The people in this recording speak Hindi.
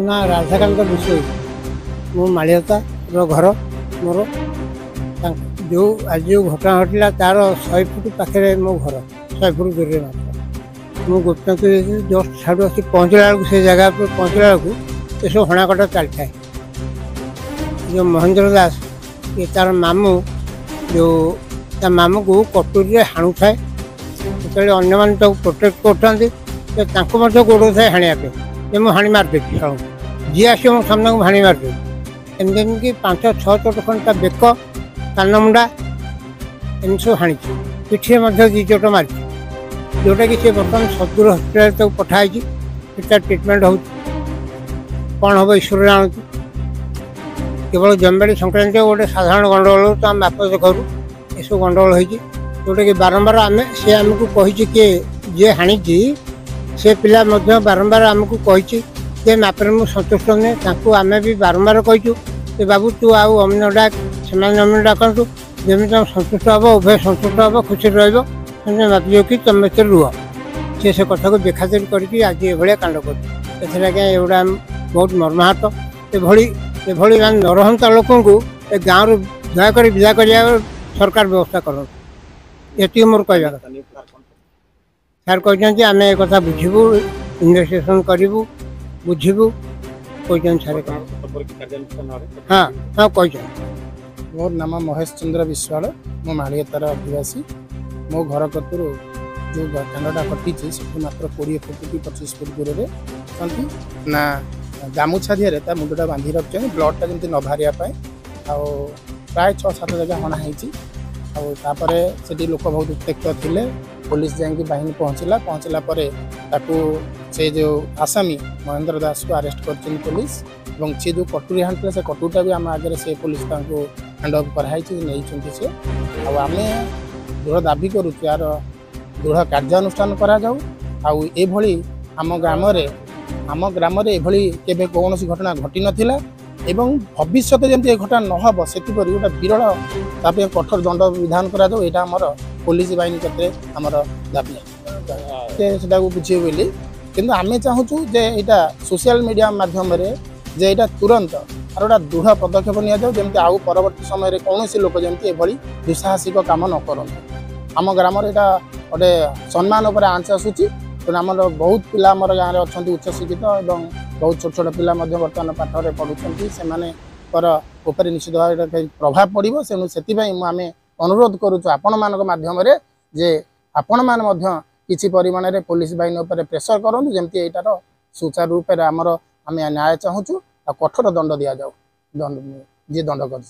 ना राधाकांत विषय मो मालियाता घर मोर जो आज जो घटना घटला तार 100 फुट पाखे मो घर 100 फुट दूर मात्र मुझे गोपीनाथ जस्ट छाड़ू आसी पहुँचला बेलू से जगह पर पहुँचला बेलू ये सब हणाकटा चलता है। जो महेंद्र दास ये तार मामू जो ता मामू को कटुरी हाणु थाए जो अन्य मैंने प्रोटेक्ट कर गोड़ थाए हाणिया ये मुझे हाणी मारदेवी जी आस मो सामने को हाणी मारदेवी एमती 5-6 चोट खंड ता बेक कान मुंडा एम सब हाणी पिठी में 2 चोट मारी जोटा कि सी बर्तमान सदगुरु हस्पिटाल तक पठाई ट्रिटमेंट हो कौन हम ईश्वर जानती केवल जमीबाड़ी संक्रांति गोटे साधारण गंडगोल तो आम बाप करूँ ये गंडगोल हो जोटा कि बारंबार आम सी आमको कही कि जी हाणी से पिला बारंबार आमको कही जे मापरे मुझे संतुष्ट नहीं आम भी बारंबार कहीचु बाबू तू आउ अमीन डाक से अमीन डाकतु जमी तुम संतुष्ट हम उभय संतुष्ट हम खुशी रही कि तुम रुह से कथा को बेखातिर करके आज ये कांड कर बहुत मर्माहत ये नरहंता लोक गाँव दयाक विदा कर सरकार व्यवस्था कर ये मोर कहवा कथा सार कहते आम एक बुझू इन्वेस्टिगेशन करूँ बुझू कहते सारे हाँ हाँ कहते मोर नाम महेश चंद्र विश्वाल मो मालियातार आदिवासी मो घर कतुर जो कांडटा घटी मात्र 20 फुट कि 25 फुट दूर में ना गामुछा दिहरे ता मुंडटा बांधी रखते ब्लडटा जमी न बाहरिया प्राय 6-7 जगह हणा होती लोक बहुत उत्तेक्त थे पुलिस जाकि बाहिनी पहुँचला से जो आसामी महेंद्र दास को अरेस्ट कर पुलिस और सी जो कटुरी हाणिला से कटुरीटा भी आम आगे से पुलिस हैंड ओवर कराई से आम दृढ़ दाबी करूँ यार दृढ़ कार्यानुष्ठान करा आम ग्राम केबे कौन घटना घटी नाला एवं भविष्य जमी घटना न हम से गोटे विरल ताप कठोर दंड विधान करामर पुलिस बाहिनी क्षेत्र आमर दाबी बुझे बोली किंतु आम चाहूँ जे यहाँ सोशल मीडिया माध्यम जे यहाँ तुरंत और गोटा दृढ़ पदक्षेप निमती आउ परवर्ती समय कौन लोक जमी दुस्साहसिक काम न कर आम ग्राम यहाँ गोटे सम्मान आंच आसूँ आमर बहुत पिला आमर गाँव में अच्छा उच्च शिक्षित और बहुत छोट छोट पिला बर्तमान पाठर पढ़ुं से निश्चित भाव प्रभाव पड़ो से आम अनुरोध करुचु आपण माध्यम जे आपण मैंने किसी परिमाण में पुलिस बाहिनी प्रेसर करूँ जमी यार सुचारू रूप से आम न्याय चाहूँ कठोर दंड दि जाऊ जी दंड कर।